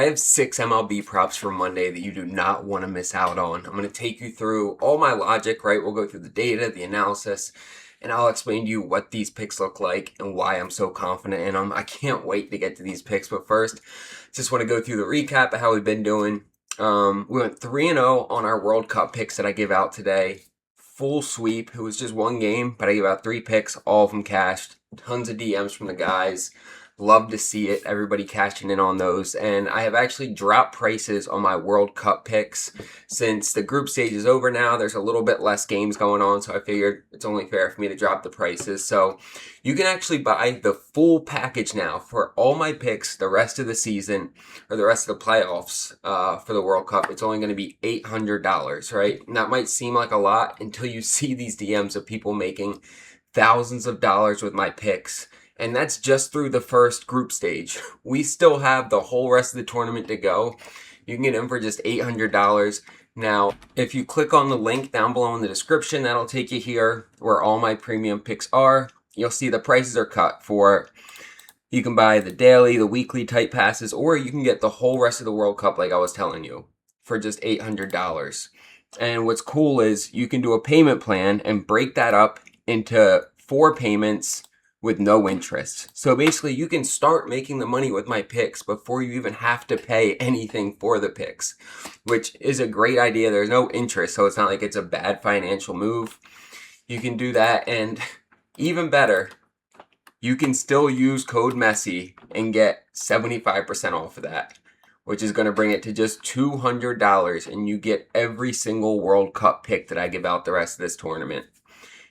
I have 6 MLB props for Monday that you do not want to miss out on. I'm going to take you through all my logic, right? We'll go through the data, the analysis, and I'll explain to you what these picks look like and why I'm so confident in them. I can't wait to get to these picks, but first, just want to go through the recap of how we've been doing. We went 3-0 on our World Cup picks that I give out today. Full sweep. It was just one game, but I gave out 3 picks, all of them cashed. Tons of DMs from the guys. Love to see it. Everybody cashing in on those. And I have actually dropped prices on my World Cup picks since the group stage is over now. There's a little bit less games going on, so I figured it's only fair for me to drop the prices. So you can actually buy the full package now for all my picks the rest of the season or the rest of the playoffs for the World Cup. It's only going to be $800, right? And that might seem like a lot until you see these DMs of people making thousands of dollars with my picks. And that's just through the first group stage. We still have the whole rest of the tournament to go. You can get in for just $800. Now, if you click on the link down below in the description, that'll take you here where all my premium picks are. You'll see the prices are cut for, you can buy the daily, the weekly type passes, or you can get the whole rest of the World Cup like I was telling you for just $800. And what's cool is you can do a payment plan and break that up into 4 payments with no interest. So basically you can start making the money with my picks before you even have to pay anything for the picks, which is a great idea. There's no interest, so it's not like it's a bad financial move. You can do that, and even better, you can still use code MESSY and get 75% off of that, which is going to bring it to just $200, and you get every single World Cup pick that I give out the rest of this tournament.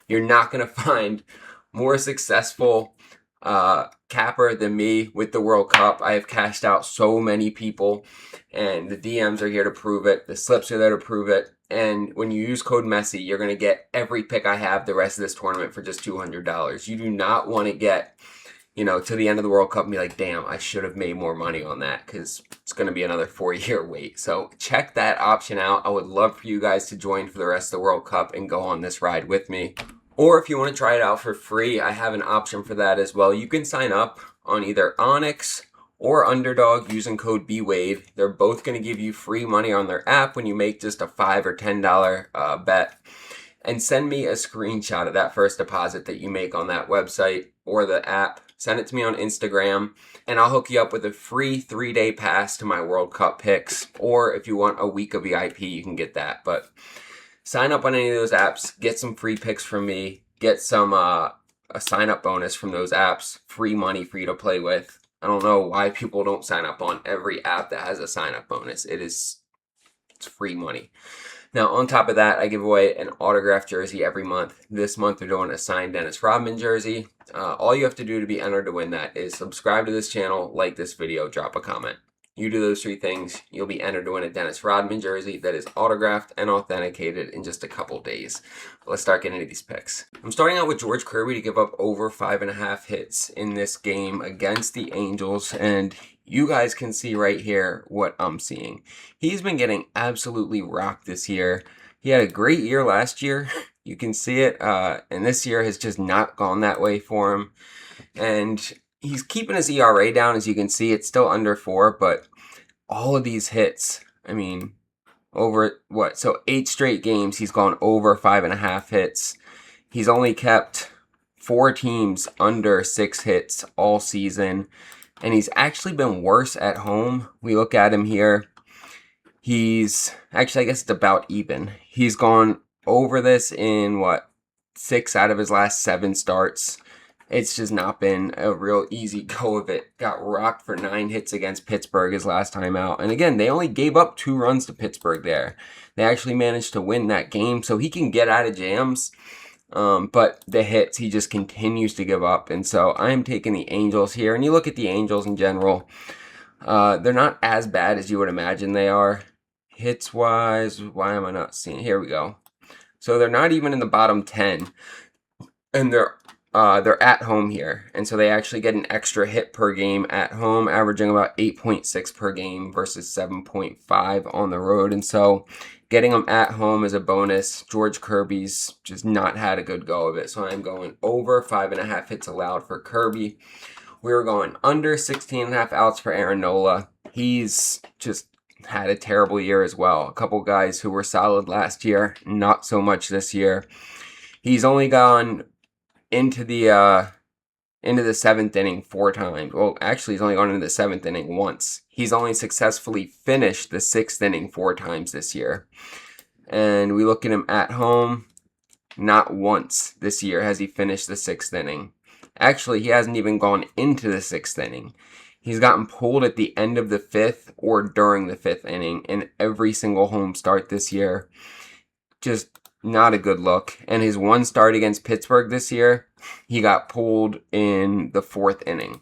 You're not going to find more successful capper than me with the World Cup. I have cashed out so many people, and the DMs are here to prove it. The slips are there to prove it. And when you use code MESSY, you're going to get every pick I have the rest of this tournament for just $200. You do not want to get, to the end of the World Cup and be like, damn, I should have made more money on that, because it's going to be another 4-year wait. So check that option out. I would love for you guys to join for the rest of the World Cup and go on this ride with me. Or if you want to try it out for free, I have an option for that as well. You can sign up on either ONYX or UNDERDOG using code BWADE. They're both going to give you free money on their app when you make just a $5 or $10 bet. And send me a screenshot of that first deposit that you make on that website or the app. Send it to me on Instagram, and I'll hook you up with a free 3-day pass to my World Cup picks. Or if you want a week of VIP, you can get that. But sign up on any of those apps, get some free picks from me, get some a sign-up bonus from those apps, free money for you to play with. I don't know why people don't sign up on every app that has a sign-up bonus. It's free money. Now, on top of that, I give away an autographed jersey every month. This month, we're doing a signed Dennis Rodman jersey. All you have to do to be entered to win that is subscribe to this channel, like this video, drop a comment. You do those 3 things, you'll be entered to win a Dennis Rodman jersey that is autographed and authenticated in just a couple days. Let's start getting into these picks. I'm starting out with George Kirby to give up over 5.5 hits in this game against the Angels, and you guys can see right here what I'm seeing. He's been getting absolutely rocked this year. He had a great year last year. You can see it, and this year has just not gone that way for him. And he's keeping his ERA down, as you can see. It's still under 4, but all of these hits, over 8 straight games, he's gone over 5.5 hits. He's only kept 4 teams under 6 hits all season, and he's actually been worse at home. We look at him here. He's actually, I guess it's about even. He's gone over this in 6 out of his last 7 starts. It's just not been a real easy go of it. Got rocked for 9 hits against Pittsburgh his last time out. And again, they only gave up 2 runs to Pittsburgh there. They actually managed to win that game, so he can get out of jams. But the hits, he just continues to give up. And so I'm taking the Angels here. And you look at the Angels in general, they're not as bad as you would imagine they are. Hits-wise, why am I not seeing? Here we go. So they're not even in the bottom 10. And they're at home here, and so they actually get an extra hit per game at home, averaging about 8.6 per game versus 7.5 on the road. And so getting them at home is a bonus. George Kirby's just not had a good go of it, so I'm going over 5.5 hits allowed for Kirby. We were going under 16.5 outs for Aaron Nola. he's just had a terrible year as well. A couple guys who were solid last year, not so much this year. He's only gone into the 7th inning 4 times. Well, actually, he's only gone into the 7th inning once. He's only successfully finished the 6th inning 4 times this year. And we look at him at home, not once this year has he finished the 6th inning. Actually, he hasn't even gone into the 6th inning. He's gotten pulled at the end of the 5th or during the 5th inning in every single home start this year. Just not a good look. And his one start against Pittsburgh this year, he got pulled in the 4th inning.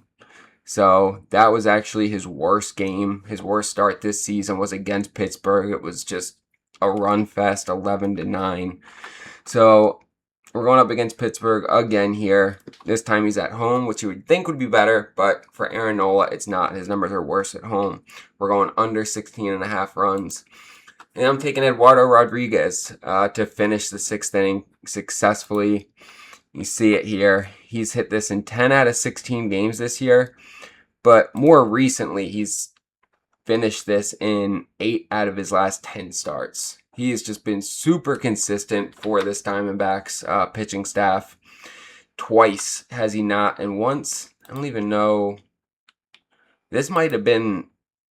So that was actually his worst game. His worst start this season was against Pittsburgh. It was just a run fest, 11-9. So we're going up against Pittsburgh again here. This time he's at home, which you would think would be better, but for Aaron Nola, it's not. His numbers are worse at home. We're going under 16.5 runs. And I'm taking Eduardo Rodriguez to finish the 6th inning successfully. You see it here. He's hit this in 10 out of 16 games this year, but more recently, he's finished this in 8 out of his last 10 starts. He has just been super consistent for this Diamondbacks pitching staff. Twice has he not, and once, I don't even know. This might have been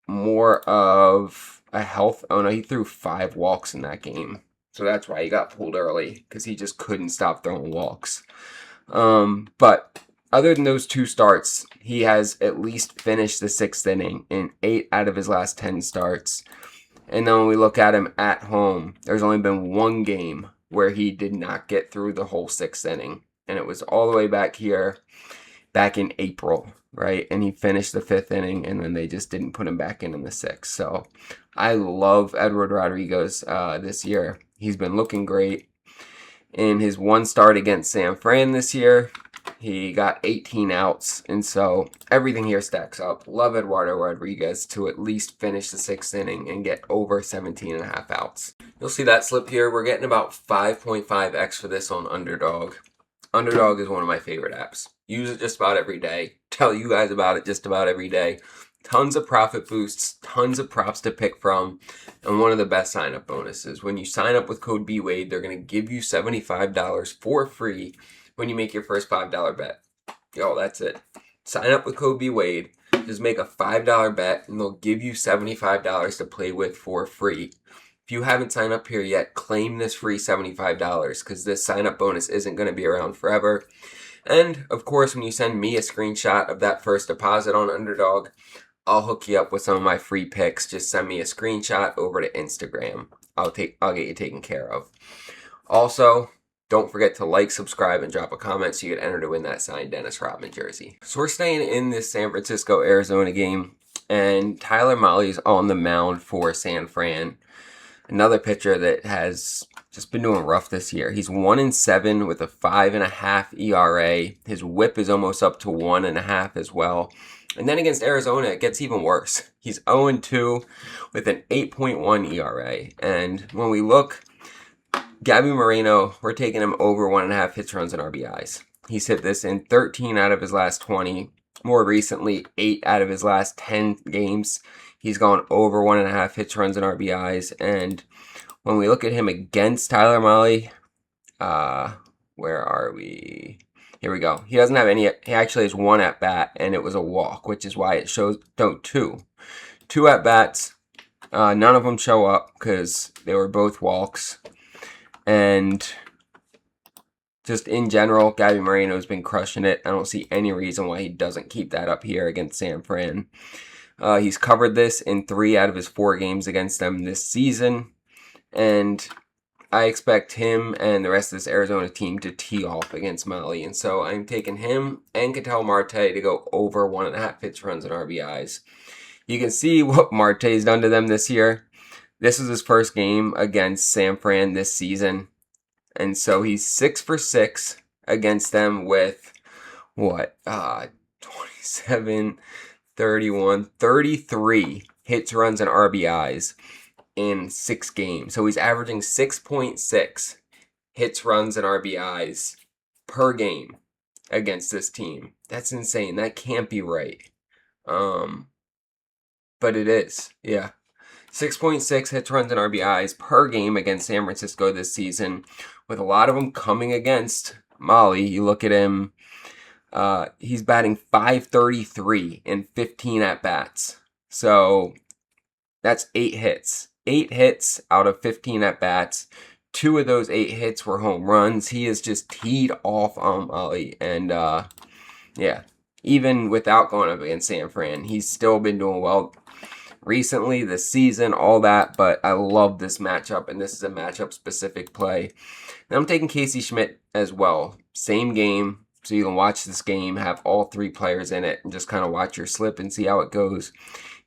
more of a health. Oh no, he threw 5 walks in that game. So that's why he got pulled early, because he just couldn't stop throwing walks. But other than those 2 starts, he has at least finished the 6th inning in 8 out of his last 10 starts. And then when we look at him at home, there's only been 1 game where he did not get through the whole 6th inning. And it was all the way back here, back in April, right? And he finished the 5th inning, and then they just didn't put him back in the 6th. So I love Edward Rodriguez this year. He's been looking great. In his one start against San Fran this year, he got 18 outs, and so everything here stacks up. Love Eduardo Rodriguez to at least finish the 6th inning and get over 17.5 outs. You'll see that slip here. We're getting about 5.5x for this on Underdog. Underdog is one of my favorite apps. Use it just about every day. Tell you guys about it just about every day. Tons of profit boosts, tons of props to pick from, and one of the best sign-up bonuses. When you sign up with code BWADE, they're going to give you $75 for free when you make your first $5 bet. Yo, that's it. Sign up with code BWADE, just make a $5 bet, and they'll give you $75 to play with for free. If you haven't signed up here yet, claim this free $75 because this sign-up bonus isn't going to be around forever. And, of course, when you send me a screenshot of that first deposit on Underdog, I'll hook you up with some of my free picks. Just send me a screenshot over to Instagram. I'll get you taken care of. Also, don't forget to like, subscribe, and drop a comment so you get entered to win that signed Dennis Rodman jersey. So we're staying in this San Francisco-Arizona game, and Tyler Mahle's on the mound for San Fran. Another pitcher that has just been doing rough this year. He's 1-7 with a 5.5 ERA. His WHIP is almost up to 1.5 as well. And then against Arizona, it gets even worse. He's 0-2 with an 8.1 ERA. And when we look, Gabby Moreno, we're taking him over 1.5 hits, runs, and RBIs. He's hit this in 13 out of his last 20. More recently, 8 out of his last 10 games. He's gone over 1.5 hits, runs, and RBIs. And when we look at him against Tyler Mahle, where are we? Here we go. He doesn't have any. He actually has 1 at bat, and it was a walk, which is why it shows. No, 2 at bats. None of them show up because they were both walks. And just in general, Gabby Moreno's been crushing it. I don't see any reason why he doesn't keep that up here against San Fran. He's covered this in 3 out of his 4 games against them this season. And I expect him and the rest of this Arizona team to tee off against Mahle. And so I'm taking him and Ketel Marte to go over 1.5 hits, runs, and RBIs. You can see what Marte's done to them this year. This is his first game against San Fran this season. And so he's 6 for 6 against them with, 27, 31, 33 hits, runs, and RBIs in 6 games. So he's averaging 6.6 hits, runs, and RBIs per game against this team. That's insane. That can't be right. but it is. Yeah. 6.6 hits, runs, and RBIs per game against San Francisco this season, with a lot of them coming against Molly. You look at him, he's batting .533 in 15 at-bats. So that's 8 hits. 8 hits out of 15 at-bats. 2 of those 8 hits were home runs. He is just teed off on Molly. And, yeah, even without going up against San Fran, he's still been doing well recently, this season, all that, but I love this matchup, and this is a matchup-specific play. And I'm taking Casey Schmidt as well. Same game, so you can watch this game, have all 3 players in it, and just kind of watch your slip and see how it goes.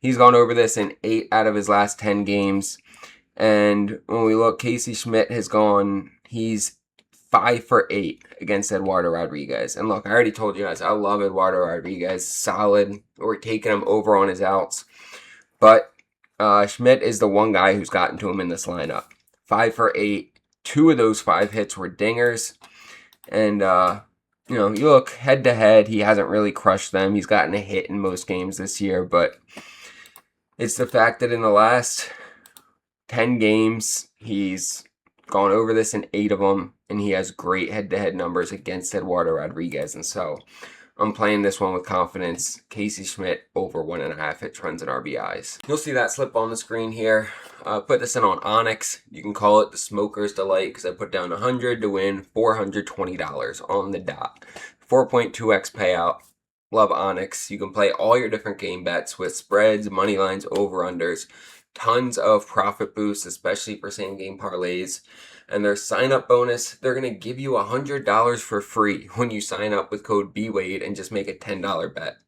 He's gone over this in 8 out of his last 10 games, and when we look, Casey Schmidt has gone, he's 5 for 8 against Eduardo Rodriguez. And look, I already told you guys, I love Eduardo Rodriguez, solid. We're taking him over on his outs. But Schmidt is the one guy who's gotten to him in this lineup. 5 for 8. 2 of those 5 hits were dingers. And, you know, you look head-to-head, he hasn't really crushed them. He's gotten a hit in most games this year. But it's the fact that in the last 10 games, he's gone over this in 8 of them. And he has great head-to-head numbers against Eduardo Rodriguez. And so I'm playing this one with confidence. Casey Schmidt over 1.5 hits, runs, and RBIs. You'll see that slip on the screen here. Put this in on ONYX. You can call it the Smoker's Delight because I put down 100 to win $420 on the dot. 4.2x payout. Love ONYX. You can play all your different game bets with spreads, money lines, over-unders. Tons of profit boosts, especially for same-game parlays. And their sign-up bonus, they're going to give you $100 for free when you sign up with code BWADE and just make a $10 bet.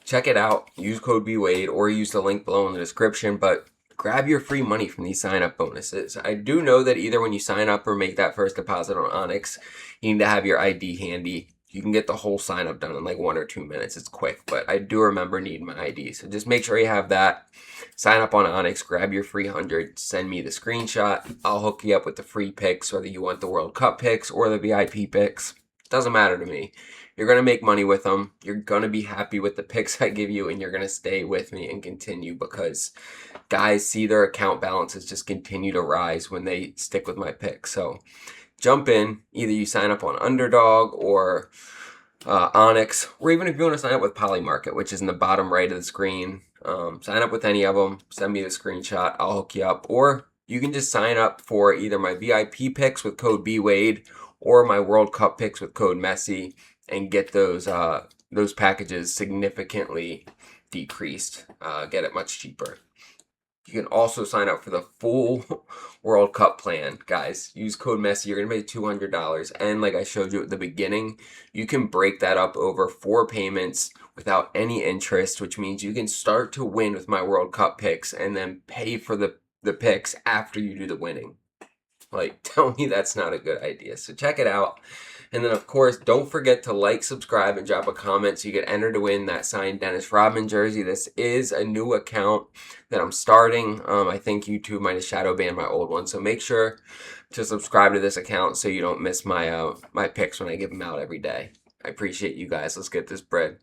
Check it out. Use code BWADE or use the link below in the description, but grab your free money from these sign-up bonuses. I do know that either when you sign up or make that first deposit on ONYX, you need to have your ID handy. You can get the whole sign-up done in like 1 or 2 minutes. It's quick, but I do remember needing my ID. So just make sure you have that. Sign up on ONYX, grab your free 100, send me the screenshot. I'll hook you up with the free picks, whether you want the World Cup picks or the VIP picks. Doesn't matter to me. You're going to make money with them. You're going to be happy with the picks I give you, and you're going to stay with me and continue because guys see their account balances just continue to rise when they stick with my picks. So jump in. Either you sign up on Underdog or ONYX, or even if you want to sign up with POLYMARKET, which is in the bottom right of the screen. Sign up with any of them. Send me the screenshot. I'll hook you up. Or you can just sign up for either my VIP picks with code BWADE or my World Cup picks with code Messi and get those packages significantly decreased. Get it much cheaper. You can also sign up for the full World Cup plan, guys. Use code Messi. You're going to pay $200. And like I showed you at the beginning, you can break that up over 4 payments without any interest, which means you can start to win with my World Cup picks and then pay for the picks after you do the winning. Like, tell me that's not a good idea. So check it out. And then, of course, don't forget to like, subscribe, and drop a comment so you get entered to win that signed Dennis Rodman jersey. This is a new account that I'm starting. I think YouTube might have shadow banned my old one. So make sure to subscribe to this account so you don't miss my picks when I give them out every day. I appreciate you guys. Let's get this bread.